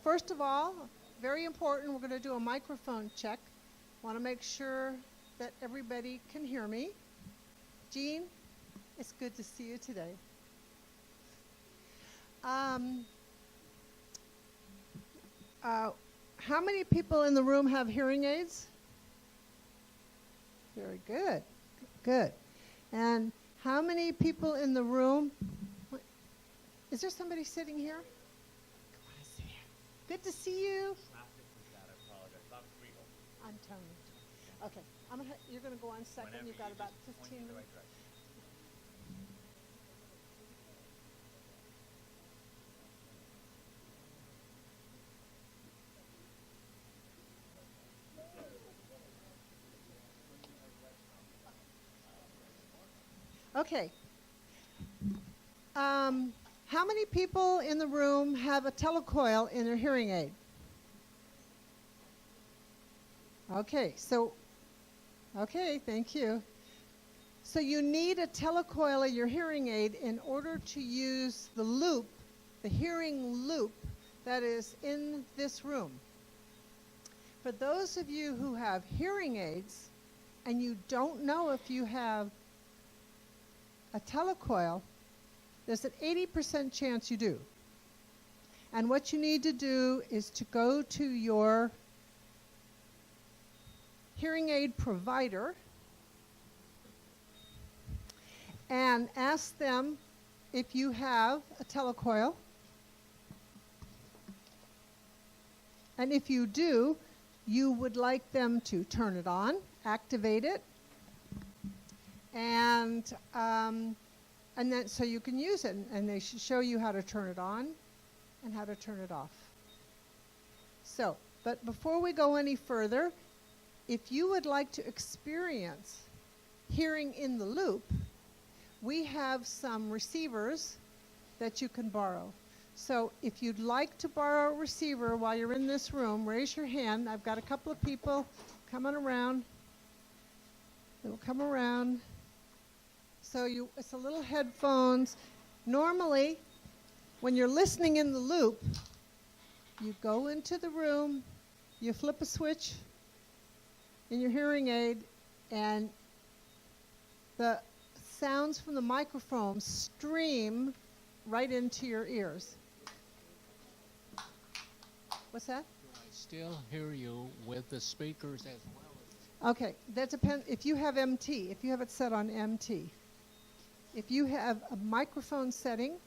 First of all, very important, we're going to do a microphone check. Want to make sure that everybody can hear me. Jean, it's good to see you today. How many people in the room have hearing aids? Very good. Good. And how many people in the room? Is there somebody sitting here? Come on, sit here. Good to see you. I'm telling you. Okay. You're going to go on second. Whenever you've got about 15 minutes. Okay. How many people in the room have a telecoil in their hearing aid? Okay, thank you. So you need a telecoil in your hearing aid in order to use the loop, the hearing loop that is in this room. For those of you who have hearing aids and you don't know if you have a telecoil, there's an 80% chance you do. And what you need to do is to go to your hearing aid provider and ask them if you have a telecoil. And if you do, you would like them to turn it on, activate it, and then so you can use it, and they should show you how to turn it on and how to turn it off. So, but before we go any further, if you would like to experience hearing in the loop, we have some receivers that you can borrow. So if you'd like to borrow a receiver while you're in this room, raise your hand. I've got a couple of people coming around. They will come around. So it's a little headphones. Normally, when you're listening in the loop, you go into the room, you flip a switch in your hearing aid, and the sounds from the microphone stream right into your ears. What's that? Do I still hear you with the speakers as well? Okay, that depends. If you have MT, if you have it set on MT. If you have a microphone setting,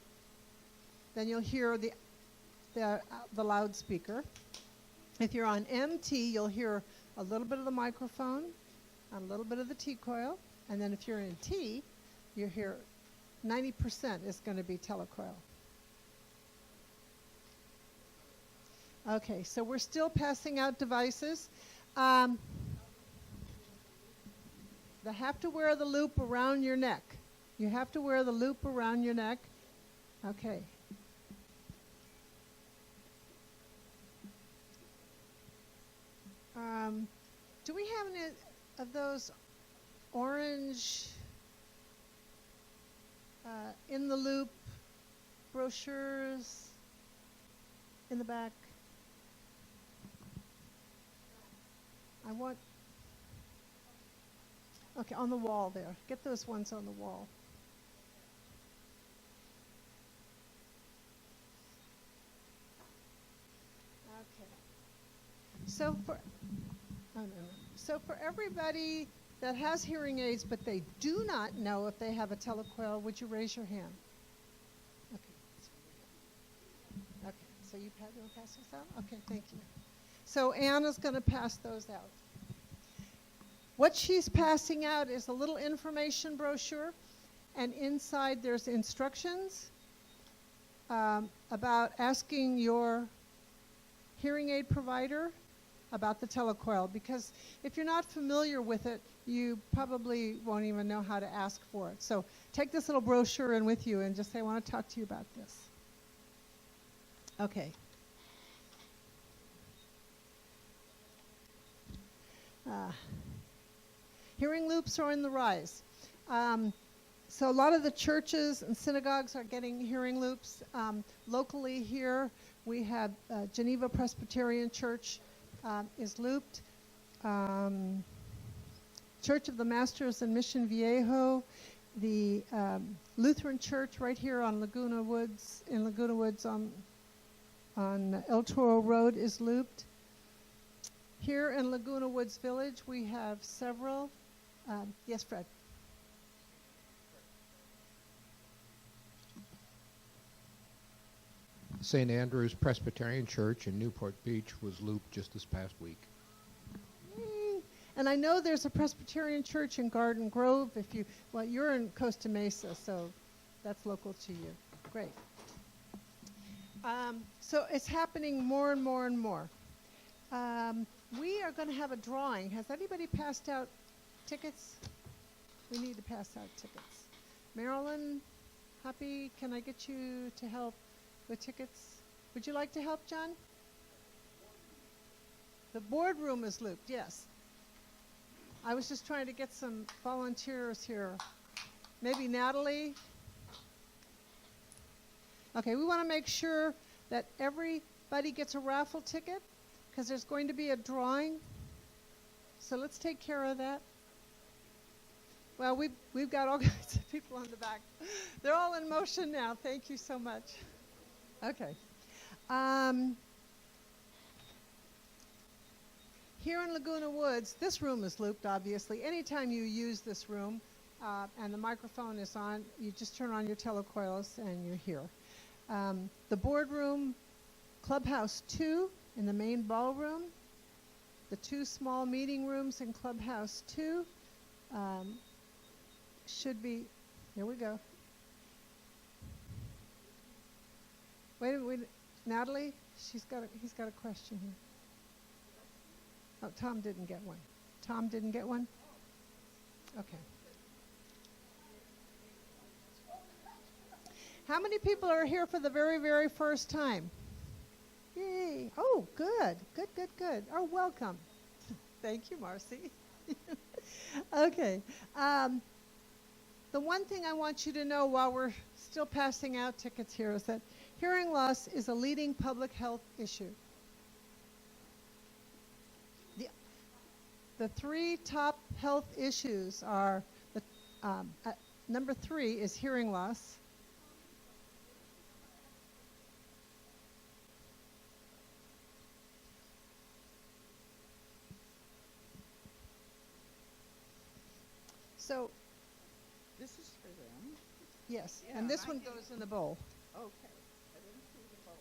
then you'll hear the loudspeaker. If you're on MT, you'll hear a little bit of the microphone, a little bit of the t-coil, and then if you're in T, you hear 90% is going to be telecoil. Okay, so we're still passing out devices. They have to wear the loop around your neck. You have to wear the loop around your neck. Okay. Do we have any of those orange in the loop brochures in the back? Okay, on the wall there. Get those ones on the wall. Okay. So for everybody that has hearing aids but they do not know if they have a telecoil, would you raise your hand? Okay. Okay. So you want to pass those out? Okay, thank you. So Anna's going to pass those out. What she's passing out is a little information brochure, and inside there's instructions about asking your hearing aid provider about the telecoil, because if you're not familiar with it, you probably won't even know how to ask for it. So take this little brochure in with you and just say, I want to talk to you about this. Okay. Hearing loops are in the rise. So a lot of the churches and synagogues are getting hearing loops. Locally here, We have Geneva Presbyterian Church is looped. Church of the Masters in Mission Viejo, the Lutheran Church right here on Laguna Woods, on El Toro Road is looped. Here in Laguna Woods Village, we have several. Yes, Fred. St. Andrew's Presbyterian Church in Newport Beach was looped just this past week. And I know there's a Presbyterian church in Garden Grove. You're in Costa Mesa, so that's local to you. Great. So it's happening more and more and more. We are going to have a drawing. Has anybody passed out tickets? We need to pass out tickets. Marilyn, Happy, can I get you to help with tickets? Would you like to help, John? The boardroom is looped, yes. I was just trying to get some volunteers here. Maybe Natalie? Okay, we want to make sure that everybody gets a raffle ticket because there's going to be a drawing. So let's take care of that. Well, we've got all kinds of people on the back. They're all in motion now. Thank you so much. Okay. Here in Laguna Woods, this room is looped, obviously. Anytime you use this room and the microphone is on, you just turn on your telecoils and you're here. The boardroom, Clubhouse 2 in the main ballroom, the 2 small meeting rooms in Clubhouse 2 should be, here we go. Wait a minute, Natalie, he's got a question here. Oh, Tom didn't get one. Tom didn't get one? Okay. How many people are here for the very, very first time? Yay. Oh, good. Good. Oh, welcome. Thank you, Marcy. Okay. The one thing I want you to know while we're still passing out tickets here is that hearing loss is a leading public health issue. The 3 top health issues are, number 3 is hearing loss. So, This is for them. yes, Yeah, and this I one did. goes in the bowl. Okay. I didn't see the bowl.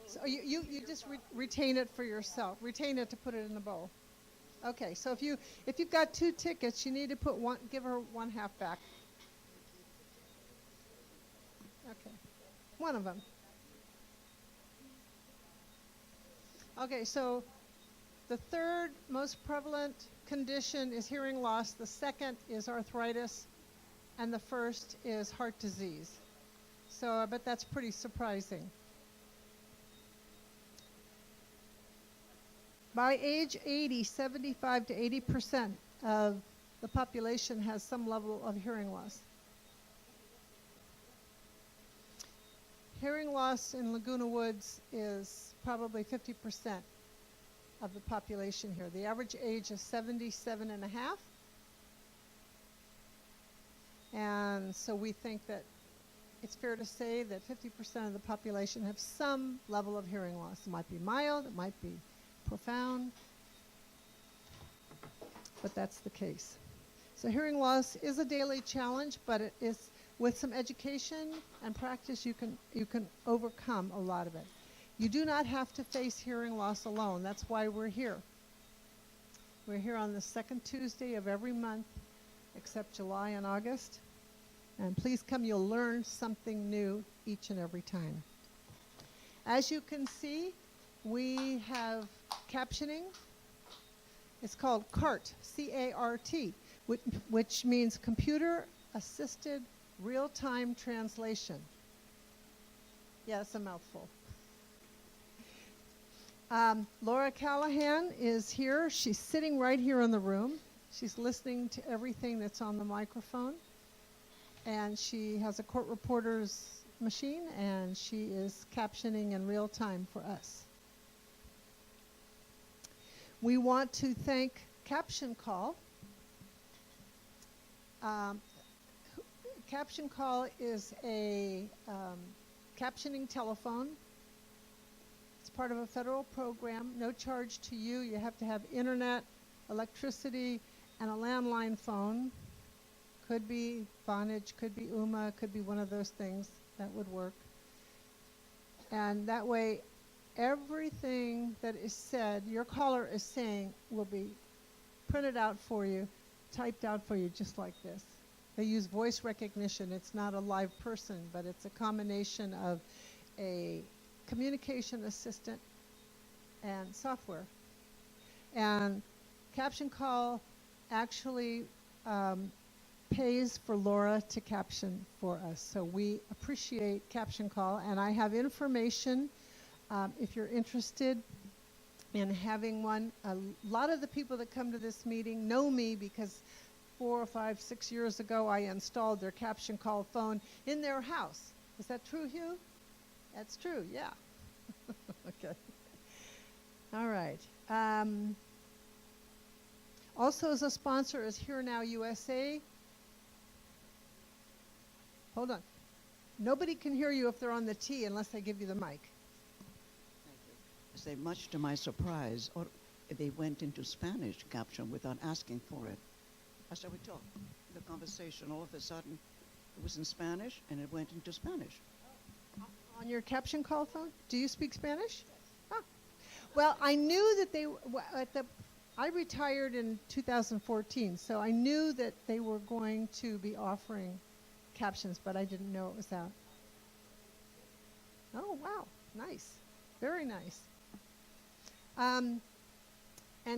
So you just retain it for yourself. Retain it to put it in the bowl. Okay, so if you've got 2 tickets, you need to give her 1/2 back. Okay, one of them. Okay, so the 3rd most prevalent condition is hearing loss. The 2nd is arthritis, and the 1st is heart disease. So I bet that's pretty surprising. By age 80, 75 to 80% of the population has some level of hearing loss. Hearing loss in Laguna Woods is probably 50% of the population here. The average age is 77 and a half. And so we think that it's fair to say that 50% of the population have some level of hearing loss. It might be mild, it might be profound, but that's the case. So hearing loss is a daily challenge, but it is, with some education and practice, you can overcome a lot of it. You do not have to face hearing loss alone. That's why we're here. We're here on the 2nd Tuesday of every month, except July and August. And please come, you'll learn something new each and every time. As you can see, we have captioning. It's called CART, C-A-R-T, which means Computer Assisted Real-Time Translation. Yeah, it's a mouthful. Laura Callahan is here. She's sitting right here in the room. She's listening to everything that's on the microphone. And she has a court reporter's machine, and she is captioning in real time for us. We want to thank Caption Call. Caption Call is a captioning telephone. It's part of a federal program, no charge to you. You have to have internet, electricity, and a landline phone. Could be Vonage, could be UMA, could be one of those things. That would work. And that way, everything that is said, your caller is saying, will be printed out for you, typed out for you, just like this. They use voice recognition. It's not a live person, but it's a combination of a communication assistant and software. And Caption Call actually pays for Laura to caption for us. So we appreciate Caption Call, and I have information if you're interested in having one. A lot of the people that come to this meeting know me because 4 or 5, 6 years ago I installed their Caption Call phone in their house. Is that true, Hugh? That's true, yeah. Okay. All right. Also as a sponsor is Here Now USA. Hold on. Nobody can hear you if they're on the T unless they give you the mic. Thank you. I say, much to my surprise, they went into Spanish caption without asking for it. As we talked, the conversation, all of a sudden, it was in Spanish, and it went into Spanish. On your Caption Call phone? Do you speak Spanish? Huh. Well, I knew that they, I retired in 2014, so I knew that they were going to be offering captions, but I didn't know it was out. Oh, wow. Nice. Very nice. And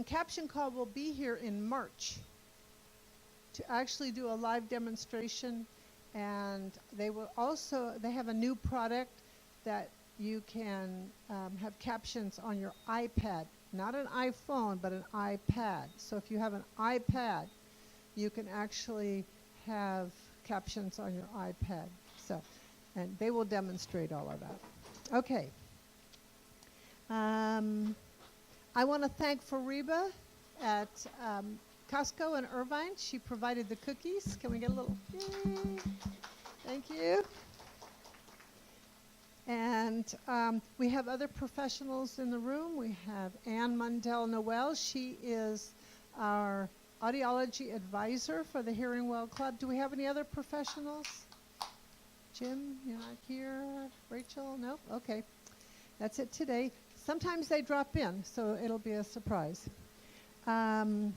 Caption Call will be here in March to actually do a live demonstration, and they will also, they have a new product that you can have captions on your iPad, not an iPhone, but an iPad. So if you have an iPad, you can actually have captions on your iPad. So, and they will demonstrate all of that. Okay. I want to thank Fariba at Costco in Irvine. She provided the cookies. Can we get a little? Yay. Thank you. And we have other professionals in the room. We have Ann Mundell Noel. She is our audiology advisor for the Hearing Well Club. Do we have any other professionals? Jim, you're not here. Rachel, nope. Okay. That's it today. Sometimes they drop in, so it'll be a surprise. And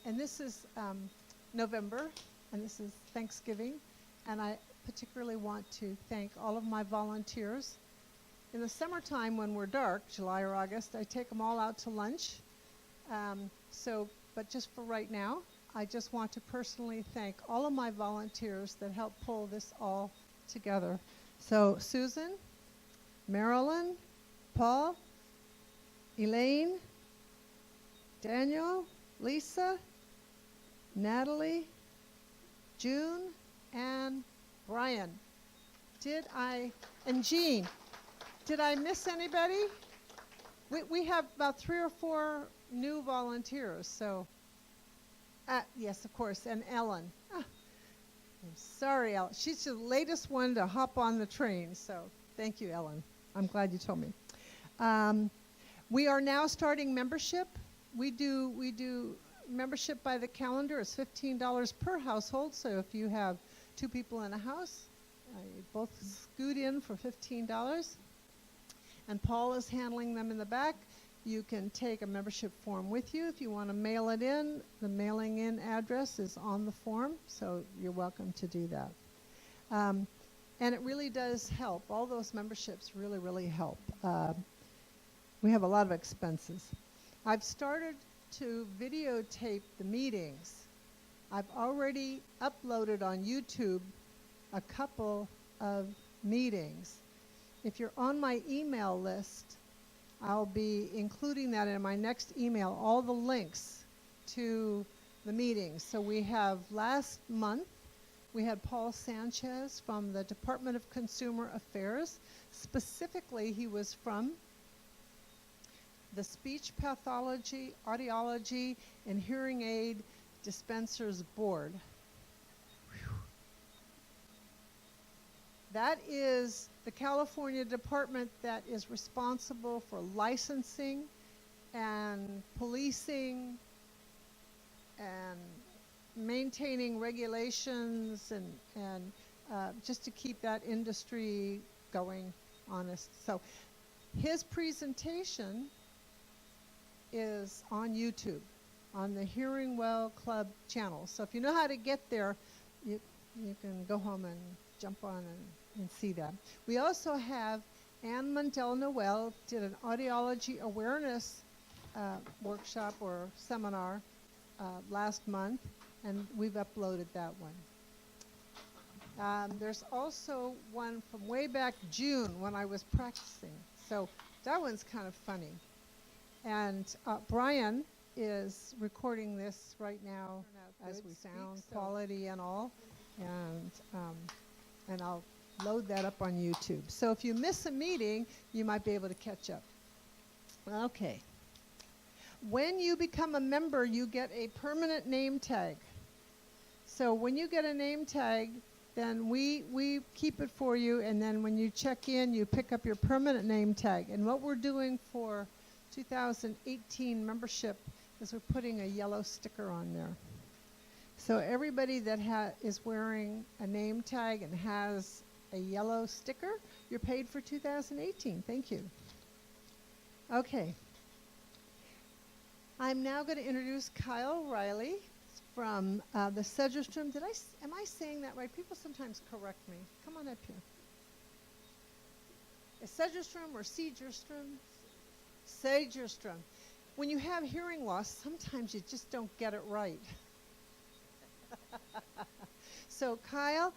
this is November, and this is Thanksgiving, and I particularly want to thank all of my volunteers. In the summertime when we're dark, July or August, I take them all out to lunch. But just for right now, I just want to personally thank all of my volunteers that help pull this all together. So Susan, Marilyn, Paul, Elaine, Daniel, Lisa, Natalie, June, and Brian. And Jean. Did I miss anybody? We have about 3 or 4 new volunteers, so, yes, of course, and Ellen. I'm sorry, Ellen. She's the latest one to hop on the train, so thank you, Ellen. I'm glad you told me. We are now starting membership. We do membership by the calendar. It's $15 per household, so if you have 2 people in a house, you both scoot in for $15. And Paul is handling them in the back. You can take a membership form with you if you want to mail it in. The mailing in address is on the form, so you're welcome to do that. And it really does help. All those memberships really, really help. We have a lot of expenses. I've started to videotape the meetings. I've already uploaded on YouTube a couple of meetings. If you're on my email list, I'll be including that in my next email, all the links to the meetings. So we have last month, We had Paul Sanchez from the Department of Consumer Affairs. Specifically, he was from the Speech Pathology, Audiology, and Hearing Aid Dispensers Board. Whew. That is the California department that is responsible for licensing and policing and maintaining regulations and just to keep that industry going honest. So his presentation is on YouTube, on the Hearing Well Club channel. So if you know how to get there, you can go home and jump on and see that. We also have Anne Mundell Noel did an audiology awareness workshop or seminar last month, and we've uploaded that one. There's also one from way back June when I was practicing. So that one's kind of funny. And Brian is recording this right now as we sound quality and all. And I'll load that up on YouTube. So if you miss a meeting, you might be able to catch up. Okay. When you become a member, you get a permanent name tag. So when you get a name tag, then we keep it for you, and then when you check in, you pick up your permanent name tag. And what we're doing for 2018 membership is we're putting a yellow sticker on there. So everybody that is wearing a name tag and has a yellow sticker, you're paid for 2018. Thank you. Okay. I'm now going to introduce Kyle Riley from the Segerstrom. Am I saying that right? People sometimes correct me. Come on up here. Is Segerstrom or Segerstrom? Segerstrom. When you have hearing loss, sometimes you just don't get it right. So Kyle,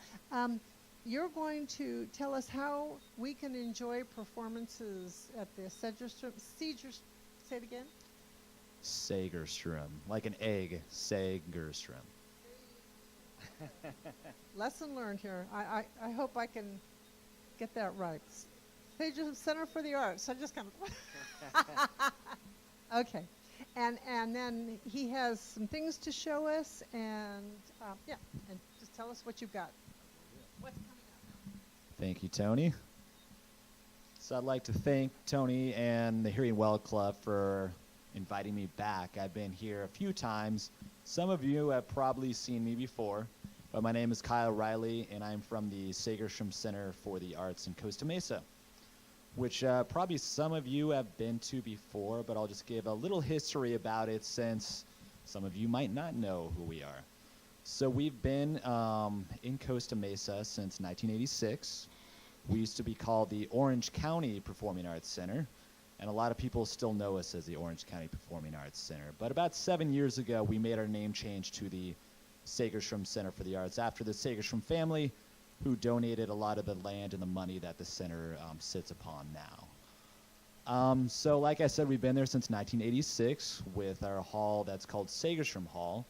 you're going to tell us how we can enjoy performances at the Segerstrom. Say it again. Segerstrom, like an egg, Segerstrom. Lesson learned here. I hope I can get that right. Segerstrom Center for the Arts. I just kind of. Okay, and then he has some things to show us, and and just tell us what you've got. What's coming up? Thank you, Tony. So I'd like to thank Tony and the Hearing Well Club for inviting me back. I've been here a few times. Some of you have probably seen me before, but my name is Kyle Riley, and I'm from the Segerstrom Center for the Arts in Costa Mesa, which probably some of you have been to before, but I'll just give a little history about it since some of you might not know who we are. So we've been in Costa Mesa since 1986. We used to be called the Orange County Performing Arts Center, and a lot of people still know us as the Orange County Performing Arts Center. But about 7 years ago, we made our name change to the Segerstrom Center for the Arts after the Segerstrom family, who donated a lot of the land and the money that the center sits upon now. So like I said, we've been there since 1986 with our hall that's called Segerstrom Hall,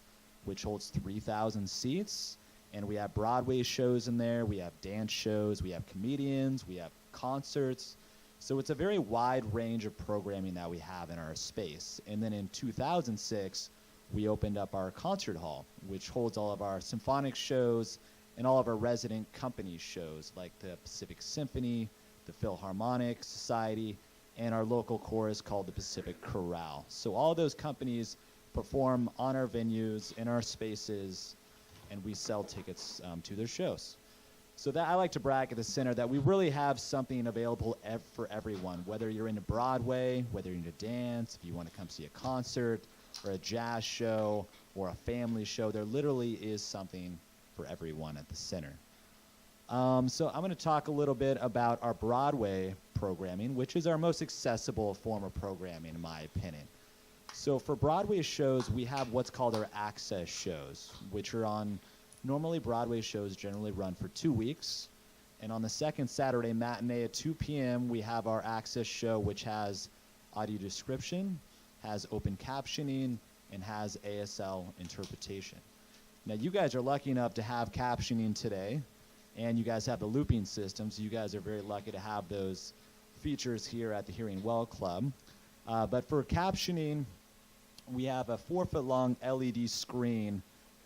which holds 3,000 seats. And we have Broadway shows in there, we have dance shows, we have comedians, we have concerts. So it's a very wide range of programming that we have in our space. And then in 2006, we opened up our concert hall, which holds all of our symphonic shows and all of our resident company shows, like the Pacific Symphony, the Philharmonic Society, and our local chorus called the Pacific Chorale. So all those companies perform on our venues, in our spaces, and we sell tickets to their shows. So that I like to brag at the center that we really have something available for everyone, whether you're into Broadway, whether you're into dance, if you want to come see a concert or a jazz show or a family show, there literally is something for everyone at the center. So I'm going to talk a little bit about our Broadway programming, which is our most accessible form of programming in my opinion. So for Broadway shows, we have what's called our access shows, which are on, normally Broadway shows generally run for 2 weeks. And on the second Saturday matinee at 2 p.m., we have our access show, which has audio description, has open captioning, and has ASL interpretation. Now, you guys are lucky enough to have captioning today, and you guys have the looping system, so you guys are very lucky to have those features here at the Hearing Well Club. But for captioning, we have a 4-foot-long LED screen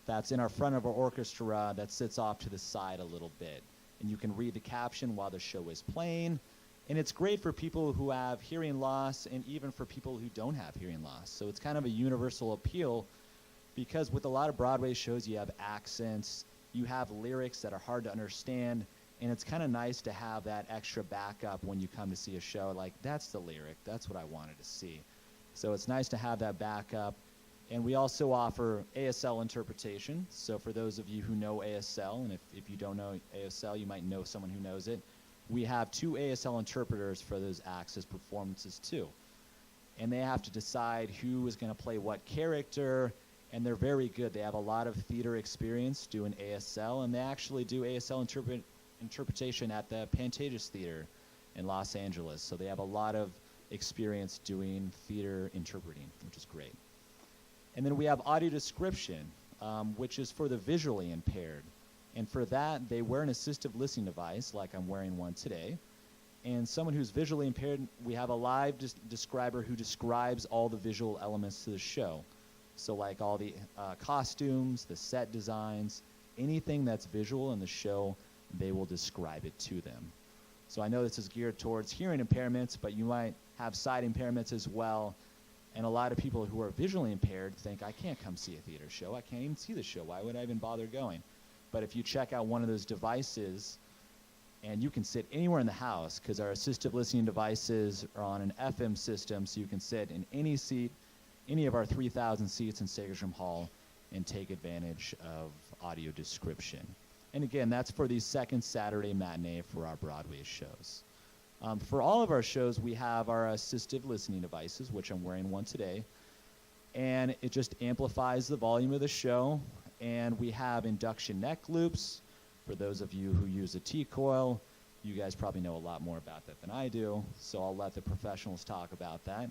that's in our front of our orchestra that sits off to the side a little bit. And you can read the caption while the show is playing. And it's great for people who have hearing loss and even for people who don't have hearing loss. So it's kind of a universal appeal because with a lot of Broadway shows, you have accents, you have lyrics that are hard to understand, and it's kind of nice to have that extra backup when you come to see a show. Like, that's the lyric, that's what I wanted to see. So it's nice to have that backup. And we also offer ASL interpretation. So for those of you who know ASL, and if you don't know ASL, you might know someone who knows it, we have 2 ASL interpreters for those Access performances too. And they have to decide who is going to play what character, and they're very good. They have a lot of theater experience doing ASL, and they actually do ASL interpretation at the Pantages Theater in Los Angeles. So they have a lot of experience doing theater interpreting, which is great. And then we have audio description, which is for the visually impaired. And for that, they wear an assistive listening device, like I'm wearing one today. And someone who's visually impaired, we have a live describer who describes all the visual elements to the show. So like all the costumes, the set designs, anything that's visual in the show, they will describe it to them. So I know this is geared towards hearing impairments, but you might have sight impairments as well. And a lot of people who are visually impaired think, I can't come see a theater show. I can't even see the show. Why would I even bother going? But if you check out one of those devices, and you can sit anywhere in the house, because our assistive listening devices are on an FM system, so you can sit in any seat, any of our 3,000 seats in Segerstrom Hall, and take advantage of audio description. And again, that's for the second Saturday matinee for our Broadway shows. For all of our shows, we have our assistive listening devices, which I'm wearing one today, and it just amplifies the volume of the show. And we have induction neck loops. For those of you who use a t-coil, you guys probably know a lot more about that than I do, so I'll let the professionals talk about that.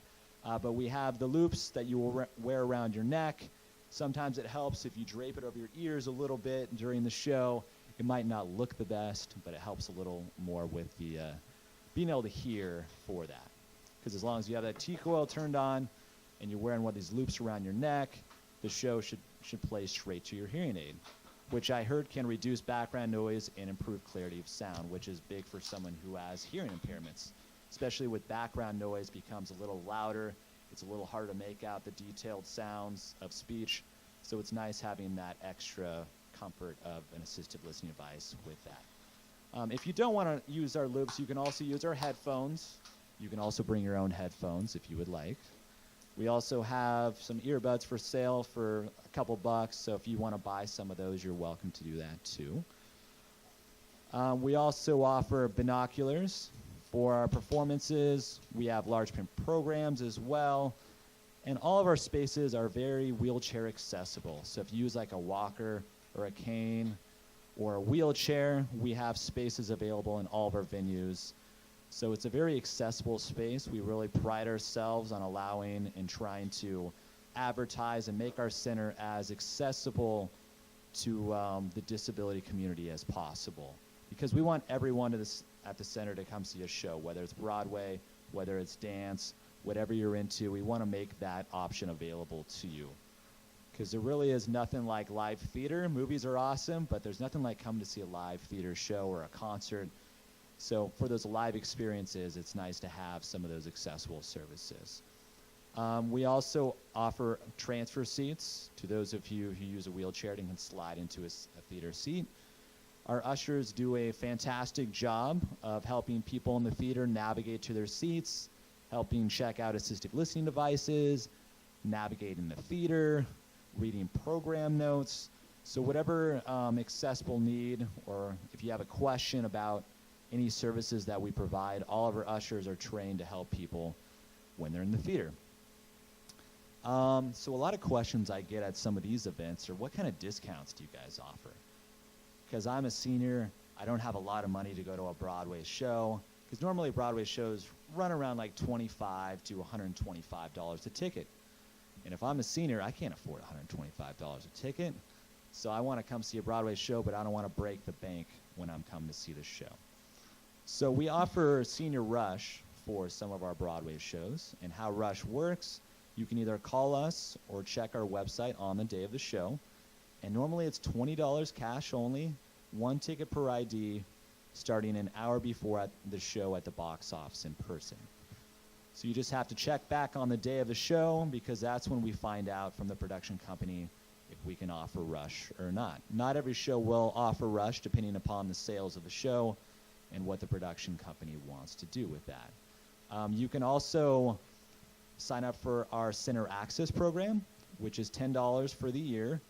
But we have the loops that you will wear around your neck. Sometimes it helps if you drape it over your ears a little bit during the show. It might not look the best, but it helps a little more with the being able to hear for that. Because as long as you have that t-coil turned on and you're wearing one of these loops around your neck, the show should play straight to your hearing aid, which I heard can reduce background noise and improve clarity of sound, which is big for someone who has hearing impairments, especially with background noise becomes a little louder. It's a little harder to make out the detailed sounds of speech. So it's nice having that extra comfort of an assistive listening device with that. If you don't want to use our loops, you can also use our headphones. You can also bring your own headphones if you would like. We also have some earbuds for sale for a couple bucks, so if you want to buy some of those, you're welcome to do that too. We also offer binoculars for our performances. We have large print programs as well, and all of our spaces are very wheelchair accessible. So if you use like a walker or a cane or a wheelchair, we have spaces available in all of our venues. So it's a very accessible space. We really pride ourselves on allowing and trying to advertise and make our center as accessible to the disability community as possible. Because we want everyone at the center to come see a show, whether it's Broadway, whether it's dance, whatever you're into, we want to make that option available to you. Because there really is nothing like live theater. Movies are awesome, but there's nothing like coming to see a live theater show or a concert. So for those live experiences, it's nice to have some of those accessible services. We also offer transfer seats to those of you who use a wheelchair and can slide into a theater seat. Our ushers do a fantastic job of helping people in the theater navigate to their seats, helping check out assistive listening devices, navigating the theater, reading program notes. So whatever accessible need, or if you have a question about any services that we provide, all of our ushers are trained to help people when they're in the theater. So a lot of questions I get at some of these events are, what kind of discounts do you guys offer? Because I'm a senior, I don't have a lot of money to go to a Broadway show, because normally Broadway shows run around like $25 to $125 a ticket. And if I'm a senior, I can't afford $125 a ticket. So I want to come see a Broadway show, but I don't want to break the bank when I'm coming to see the show. So we offer Senior Rush for some of our Broadway shows. And how Rush works, you can either call us or check our website on the day of the show. And normally it's $20 cash only, 1 ticket per ID, starting an hour before at the show at the box office in person. So you just have to check back on the day of the show, because that's when we find out from the production company if we can offer Rush or not. Not every show will offer Rush, depending upon the sales of the show and what the production company wants to do with that. You can also sign up for our Center Access program, which is $10 for the year.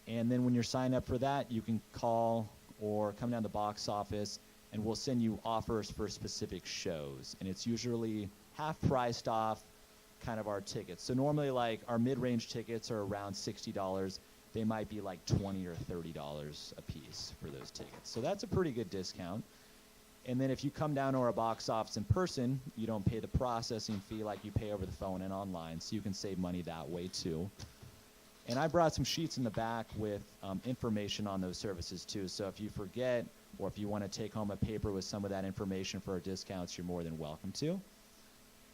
And then when you're signed up for that, you can call or come down to the box office, and we'll send you offers for specific shows. And it's usually half priced off kind of our tickets. So normally, like, our mid-range tickets are around $60. They might be like $20 or $30 a piece for those tickets. So that's a pretty good discount. And then if you come down to our box office in person, you don't pay the processing fee like you pay over the phone and online, so you can save money that way too. And I brought some sheets in the back with information on those services too. So if you forget, or if you want to take home a paper with some of that information for our discounts, you're more than welcome to.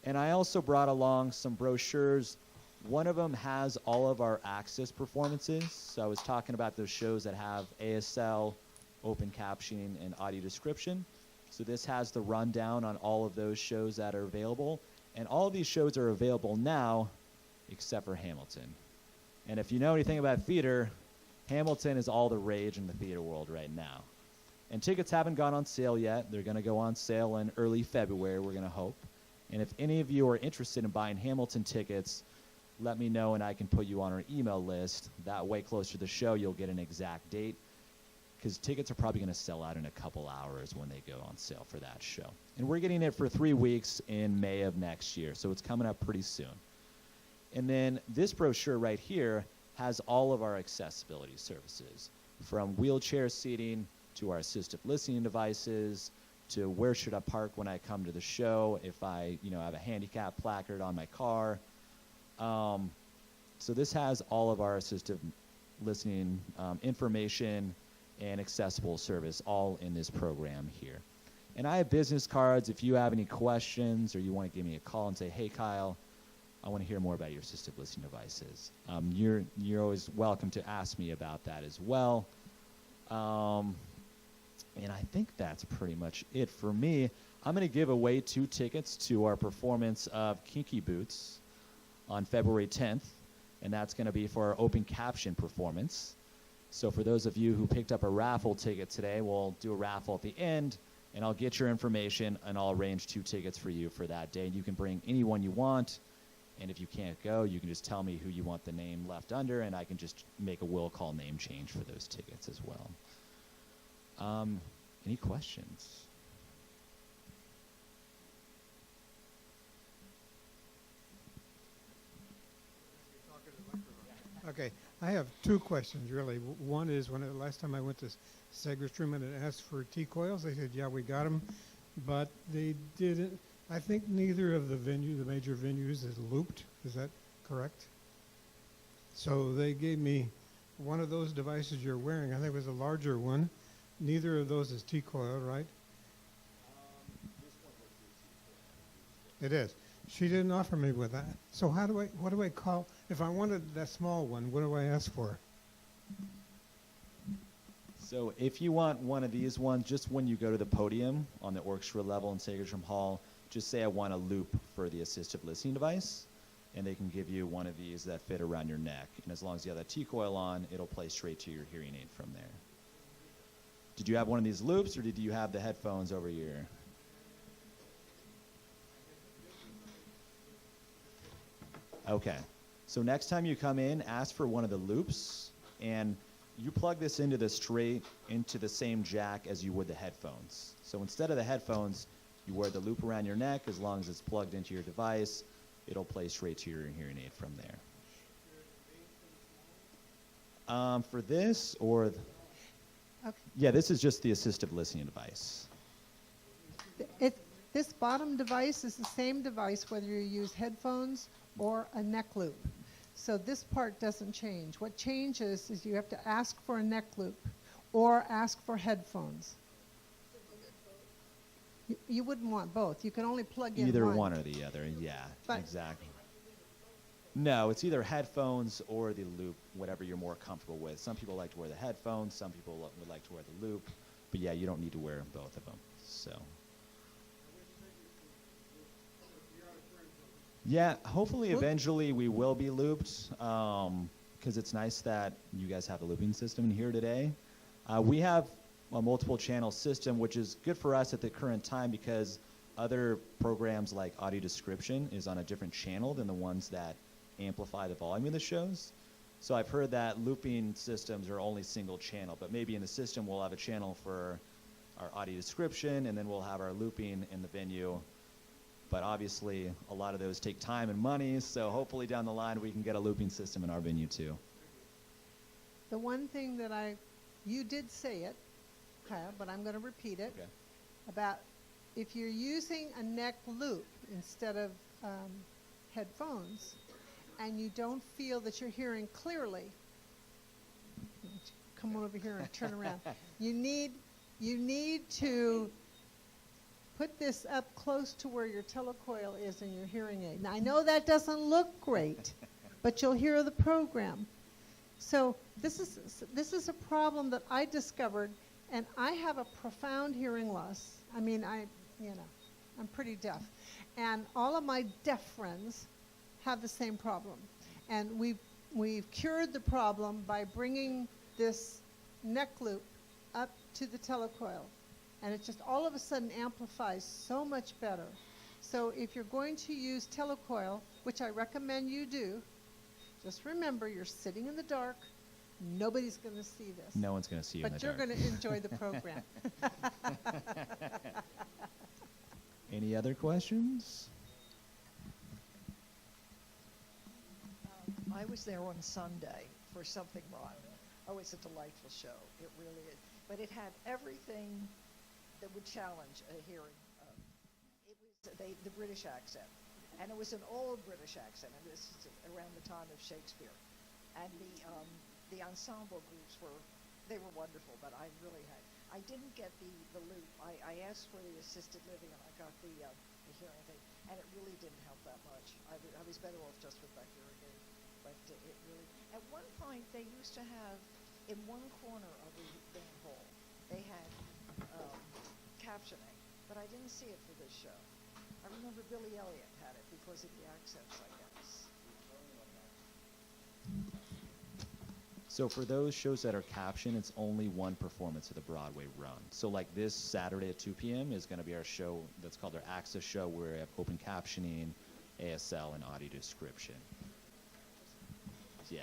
And I also brought along some brochures. One of them has all of our access performances. So I was talking about those shows that have ASL, open captioning, and audio description. So this has the rundown on all of those shows that are available. And all of these shows are available now, except for Hamilton. And if you know anything about theater, Hamilton is all the rage in the theater world right now. And tickets haven't gone on sale yet. They're going to go on sale in early February, we're going to hope. And if any of you are interested in buying Hamilton tickets, let me know and I can put you on our email list. That way, closer to the show, you'll get an exact date, because tickets are probably going to sell out in a couple hours when they go on sale for that show. And we're getting it for 3 weeks in May of next year, so it's coming up pretty soon. And then this brochure right here has all of our accessibility services, from wheelchair seating to our assistive listening devices, to where should I park when I come to the show, if I have a handicap placard on my car. So this has all of our assistive listening information and accessible service all in this program here. And I have business cards. If you have any questions or you want to give me a call and say, hey, Kyle, I want to hear more about your assistive listening devices, you're always welcome to ask me about that as well. And I think that's pretty much it for me. I'm going to give away 2 tickets to our performance of Kinky Boots on February 10th, and that's going to be for our open caption performance. So for those of you who picked up a raffle ticket today, we'll do a raffle at the end, and I'll get your information, and I'll arrange 2 tickets for you for that day. And you can bring anyone you want, and if you can't go, you can just tell me who you want the name left under, and I can just make a will call name change for those tickets as well. Any questions? Okay, I have 2 questions really. One is, when the last time I went to Segerstrom and asked for t-coils, they said, yeah, we got them, but they didn't. I think neither of the major venues is looped. Is that correct? So they gave me one of those devices you're wearing. I think it was a larger one. Neither of those is t-coil, right? It is. She didn't offer me with that. So what do I call, if I wanted that small one, what do I ask for? So if you want one of these ones, just when you go to the podium on the orchestra level in Segerstrom Hall, just say I want a loop for the assistive listening device, and they can give you one of these that fit around your neck. And as long as you have that t-coil on, it'll play straight to your hearing aid from there. Did you have one of these loops, or did you have the headphones over here? Okay. So next time you come in, ask for one of the loops, and you plug this into the same jack as you would the headphones. So instead of the headphones, you wear the loop around your neck. As long as it's plugged into your device, it'll play straight to your hearing aid from there. For this, or... Okay. Yeah, this is just the assistive listening device. This bottom device is the same device whether you use headphones or a neck loop. So this part doesn't change. What changes is you have to ask for a neck loop or ask for headphones. You wouldn't want both. You can only plug in Either one. one or the other, yeah, But- exactly. No, it's either headphones or the loop, whatever you're more comfortable with. Some people like to wear the headphones, some people would like to wear the loop, but yeah, you don't need to wear both of them, so. Yeah, hopefully Well- eventually we will be looped, because it's nice that you guys have a looping system in here today. We have a multiple channel system, which is good for us at the current time because other programs like audio description is on a different channel than the ones that amplify the volume of the shows. So I've heard that looping systems are only single channel, but maybe in the system we'll have a channel for our audio description and then we'll have our looping in the venue. But obviously a lot of those take time and money, so hopefully down the line we can get a looping system in our venue too. The one thing that you did say it, Kyle, but I'm going to repeat it, Okay. about if you're using a neck loop instead of headphones and you don't feel that you're hearing clearly, come on over here and turn around. You need to put this up close to where your telecoil is in your hearing aid. Now, I know that doesn't look great, but you'll hear the program. So this is a problem that I discovered, and I have a profound hearing loss. I mean, I'm pretty deaf. And all of my deaf friends have the same problem. And we've cured the problem by bringing this neck loop up to the telecoil. And it just all of a sudden amplifies so much better. So if you're going to use telecoil, which I recommend you do, just remember you're sitting in the dark. Nobody's going to see this. No one's going to see you in the But you're dark. going to enjoy the program. Any other questions? I was there on Sunday for Something Rotten. Oh, it's a delightful show. It really is. But it had everything that would challenge a hearing. It was the British accent. And it was an old British accent. And this is around the time of Shakespeare. And the ensemble groups were wonderful, but I didn't get the loop. I asked for the assisted living and I got the hearing thing, and it really didn't help that much. I was better off just with that hearing aid. But it really, at one point they used to have, in one corner of the band hall, they had captioning, but I didn't see it for this show. I remember Billy Elliot had it because of the accents, I guess. So for those shows that are captioned, it's only one performance of the Broadway run. So like this Saturday at 2 p.m. is going to be our show that's called our Access Show, where we have open captioning, ASL, and audio description. Yeah.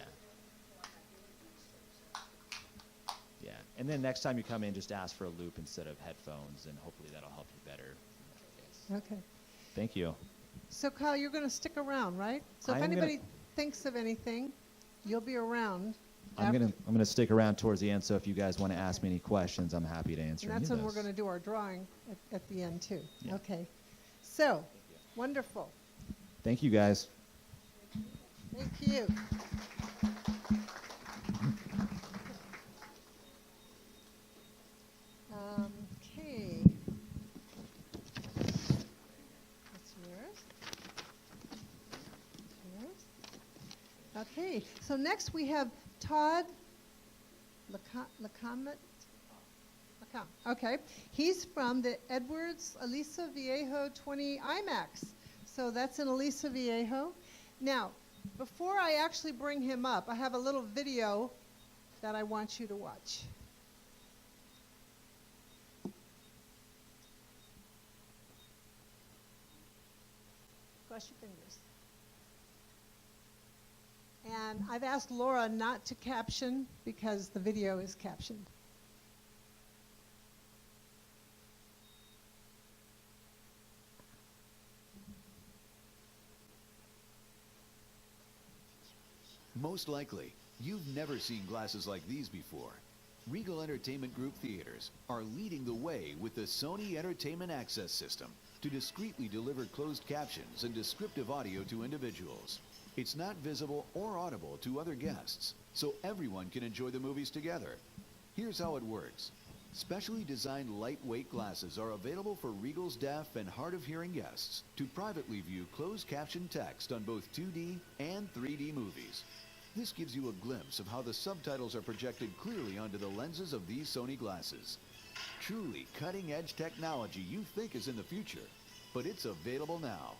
Yeah. And then next time you come in, just ask for a loop instead of headphones, and hopefully that'll help you better. Okay. Thank you. So, Kyle, you're going to stick around, right? So if I am gonna- anybody thinks of anything, you'll be around. I'm after- gonna stick around towards the end, so if you guys want to ask me any questions, I'm happy to answer And any that's of when we're those. going to do our drawing at the end, too. Yeah. Okay. So, wonderful. Thank you, guys. Thank you. Okay. That's yours. That's yours. Okay, so next we have Todd Lacamet. Okay, he's from the Edwards Aliso Viejo 20 IMAX. So that's in Aliso Viejo. Now, before I actually bring him up, I have a little video that I want you to watch. Cross your fingers. And I've asked Laura not to caption because the video is captioned. Most likely, you've never seen glasses like these before. Regal Entertainment Group Theaters are leading the way with the Sony Entertainment Access System to discreetly deliver closed captions and descriptive audio to individuals. It's not visible or audible to other guests, so everyone can enjoy the movies together. Here's how it works. Specially designed lightweight glasses are available for Regal's deaf and hard of hearing guests to privately view closed caption text on both 2D and 3D movies. This gives you a glimpse of how the subtitles are projected clearly onto the lenses of these Sony glasses. Truly cutting-edge technology you think is in the future, but it's available now.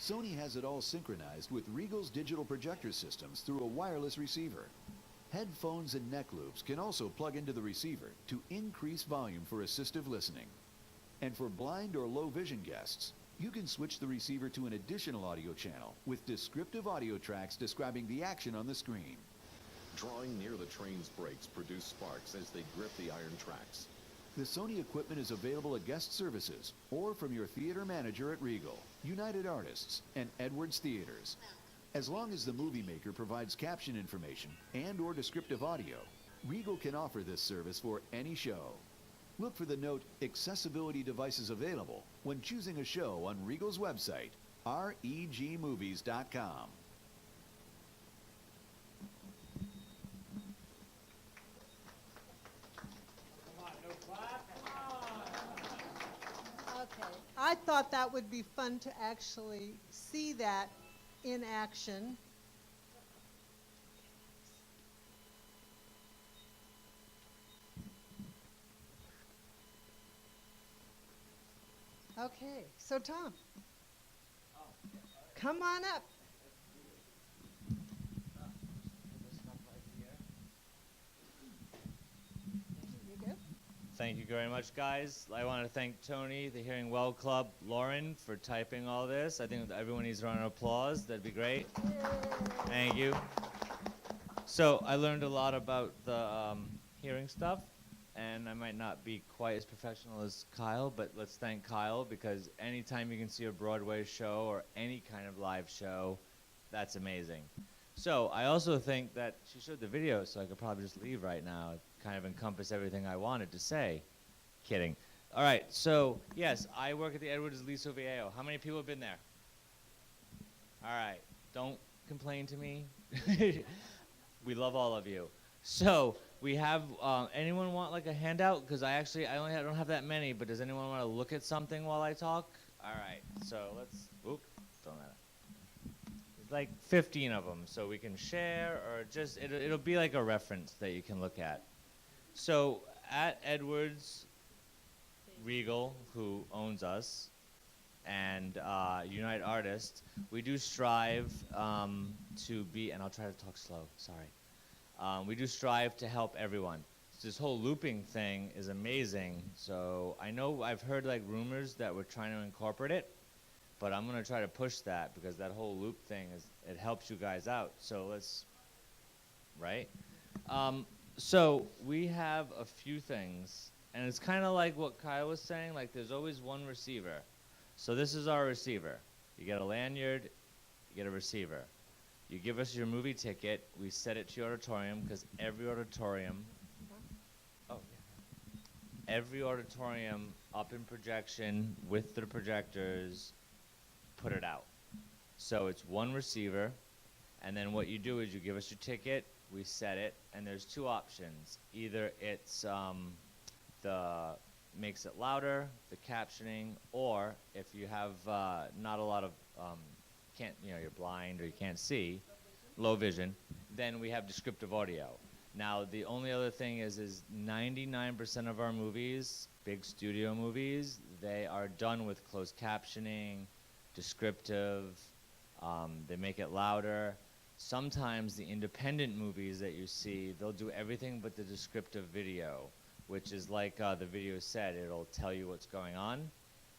Sony has it all synchronized with Regal's digital projector systems through a wireless receiver. Headphones and neck loops can also plug into the receiver to increase volume for assistive listening. And for blind or low vision guests, you can switch the receiver to an additional audio channel with descriptive audio tracks describing the action on the screen. Drawing near the train's brakes produce sparks as they grip the iron tracks. The Sony equipment is available at guest services or from your theater manager at Regal, United Artists, and Edwards Theaters. As long as the movie maker provides caption information and/or descriptive audio, Regal can offer this service for any show. Look for the note Accessibility Devices Available when choosing a show on Regal's website, regmovies.com. Okay. I thought that would be fun to actually see that in action. Okay, so Tom, come on up. You good? Thank you very much, guys. I want to thank Tony, the Hearing Well Club, Lauren, for typing all this. I think that everyone needs a round of applause. That'd be great. Thank you. So I learned a lot about the hearing stuff, and I might not be quite as professional as Kyle, but let's thank Kyle, because anytime you can see a Broadway show or any kind of live show, that's amazing. So I also think that she showed the video, so I could probably just leave right now. It kind of encompass everything I wanted to say. Kidding. All right, so yes, I work at the Edwards Liso Viejo. How many people have been there? All right, don't complain to me. We love all of you. So we have, anyone want like a handout? Because I don't have that many, but does anyone want to look at something while I talk? All right, so let's, don't matter. There's like 15 of them, so we can share, or just, it'll be like a reference that you can look at. So at Edwards Regal, who owns us, and United Artists, we do strive to be, and I'll try to talk slow, sorry. We do strive to help everyone. So this whole looping thing is amazing. So I know I've heard like rumors that we're trying to incorporate it, but I'm gonna try to push that, because that whole loop thing it helps you guys out. So let's, right? So we have a few things, and it's kind of like what Kyle was saying, like there's always one receiver. So this is our receiver. You get a lanyard, you get a receiver. You give us your movie ticket, we set it to your auditorium, because every auditorium, every auditorium up in projection with the projectors, put it out. So it's one receiver, and then what you do is you give us your ticket, we set it, and there's two options. Either it's makes it louder, the captioning, or if you have not a lot of you're blind or you can't see, low vision, then we have descriptive audio. Now the only other thing is 99% of our movies, big studio movies, they are done with closed captioning, descriptive, they make it louder. Sometimes the independent movies that you see, they'll do everything but the descriptive video, which is like the video said, it'll tell you what's going on.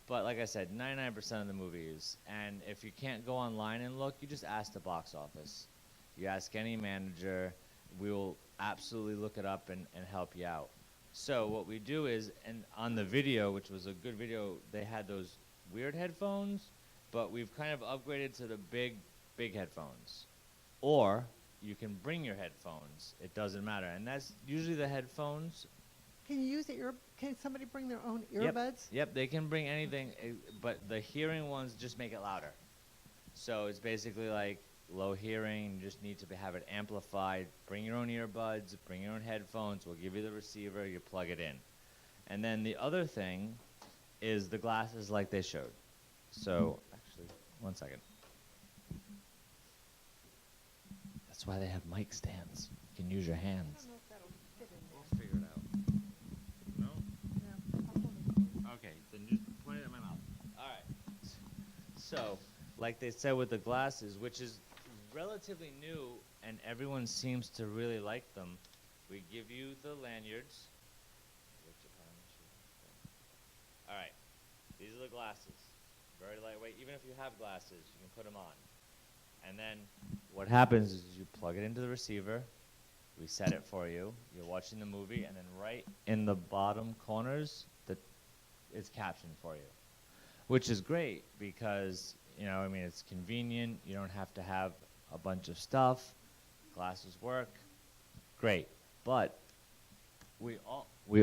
But like I said, 99% of the movies, and if you can't go online and look, you just ask the box office. You ask any manager, we will absolutely look it up and help you out. So what we do is, and on the video, which was a good video, they had those weird headphones, but we've kind of upgraded to the big headphones. Or you can bring your headphones. It doesn't matter. And that's usually the headphones. Can you use can somebody bring their own earbuds? Yep, they can bring anything, but the hearing ones just make it louder. So it's basically like low hearing, you just need to have it amplified, bring your own earbuds, bring your own headphones, we'll give you the receiver, you plug it in. And then the other thing is the glasses like they showed. So, actually, one second. That's why they have mic stands. You can use your hands. I don't know if that'll fit in there. We'll figure it out. No? Yeah. Okay, then just point it at my mouth. All right. So, like they said with the glasses, which is relatively new, and everyone seems to really like them, we give you the lanyards. All right. These are the glasses. Very lightweight. Even if you have glasses, you can put them on. And then what happens is you plug it into the receiver. We set it for you. You're watching the movie, and then right in the bottom corners, it's captioned for you, which is great because, you know, I mean, it's convenient. You don't have to have a bunch of stuff. Glasses work. Great. But we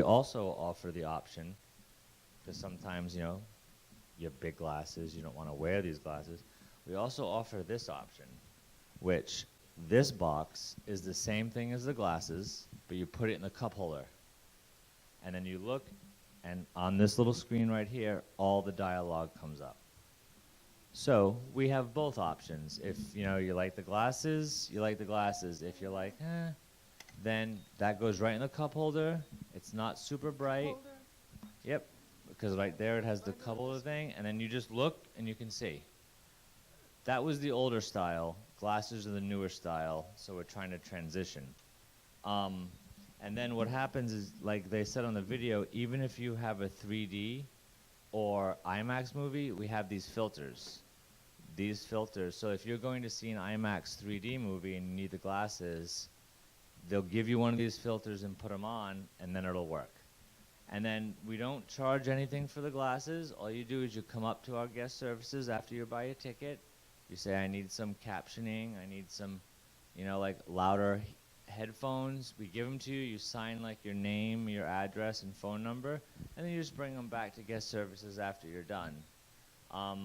also offer the option, because sometimes, you know, you have big glasses, you don't want to wear these glasses. We also offer this option, which this box is the same thing as the glasses, but you put it in the cup holder. And then you look, and on this little screen right here, all the dialogue comes up. So we have both options. If, you know, you like the glasses, you like the glasses. If you're like, then that goes right in the cup holder. It's not super bright. Yep, because right there it has the cup holder thing, and then you just look and you can see. That was the older style. Glasses are the newer style, so we're trying to transition. And then what happens is, like they said on the video, even if you have a 3D or IMAX movie, we have these filters. These filters, so if you're going to see an IMAX 3D movie and you need the glasses, they'll give you one of these filters and put them on, and then it'll work. And then we don't charge anything for the glasses. All you do is you come up to our guest services after you buy a ticket. You say, I need some captioning, I need some, you know, like louder headphones. We give them to you. You sign like your name, your address, and phone number, and then you just bring them back to guest services after you're done. I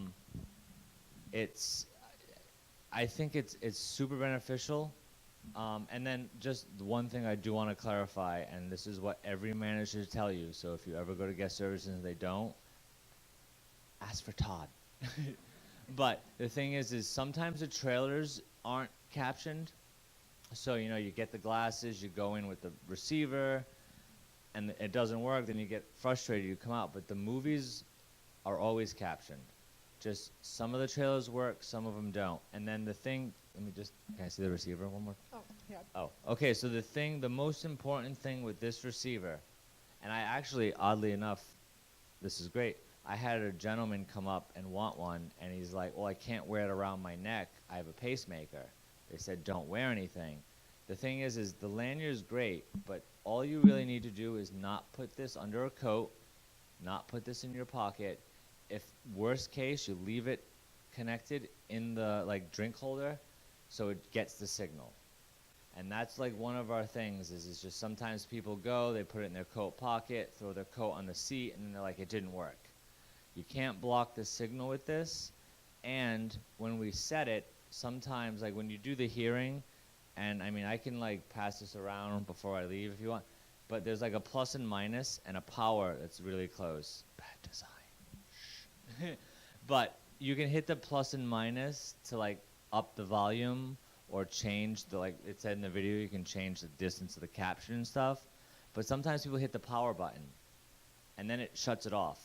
think it's super beneficial. And then just the one thing I do want to clarify, and this is what every manager should tell you, so if you ever go to guest services and they don't, ask for Todd. But the thing is sometimes the trailers aren't captioned. So, you know, you get the glasses, you go in with the receiver, and it doesn't work, then you get frustrated, you come out. But the movies are always captioned. Just some of the trailers work, some of them don't. And then the thing, can I see the receiver one more? Oh, yeah. Oh, okay, so the most important thing with this receiver, and I actually, oddly enough, this is great, I had a gentleman come up and want one, and he's like, well, I can't wear it around my neck, I have a pacemaker. They said, don't wear anything. The thing is the lanyard is great, but all you really need to do is not put this under a coat, not put this in your pocket. If worst case, you leave it connected in the like drink holder, so it gets the signal. And that's like one of our things is just sometimes people go, they put it in their coat pocket, throw their coat on the seat, and then they're like, it didn't work. You can't block the signal with this. And when we set it, sometimes like when you do the hearing, and I mean I can like pass this around before I leave if you want, but there's like a plus and minus and a power that's really close. Bad design. But you can hit the plus and minus to like up the volume or change the, like it said in the video, you can change the distance of the caption and stuff. But sometimes people hit the power button and then it shuts it off.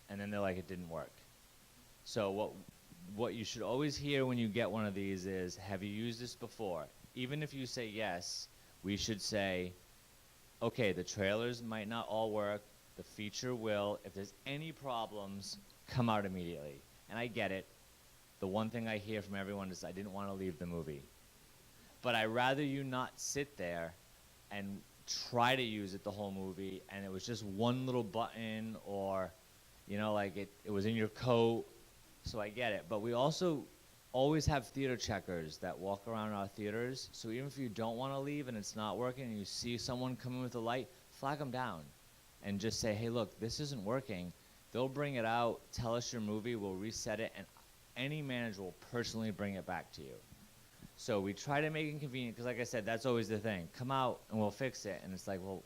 And then they're like, it didn't work. So what you should always hear when you get one of these is, have you used this before? Even if you say yes, we should say, okay, the trailers might not all work, the feature will. If there's any problems, come out immediately. And I get it. The one thing I hear from everyone is I didn't want to leave the movie. But I'd rather you not sit there and try to use it the whole movie, and it was just one little button, or, you know, like it was in your coat. So I get it. But we also always have theater checkers that walk around our theaters. So even if you don't want to leave and it's not working and you see someone coming with a light, flag them down and just say, hey, look, this isn't working. They'll bring it out, tell us your movie, we'll reset it, and any manager will personally bring it back to you. So we try to make it convenient, because like I said, that's always the thing. Come out and we'll fix it. And it's like, well,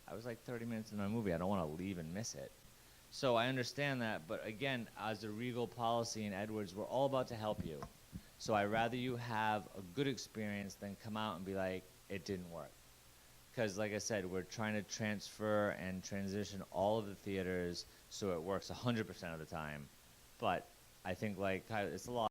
I was like 30 minutes in my movie. I don't want to leave and miss it. So I understand that. But again, as a Regal policy in Edwards, we're all about to help you. So I'd rather you have a good experience than come out and be like, it didn't work. Because like I said, we're trying to transfer and transition all of the theaters so it works 100% of the time. But I think like it's a lot.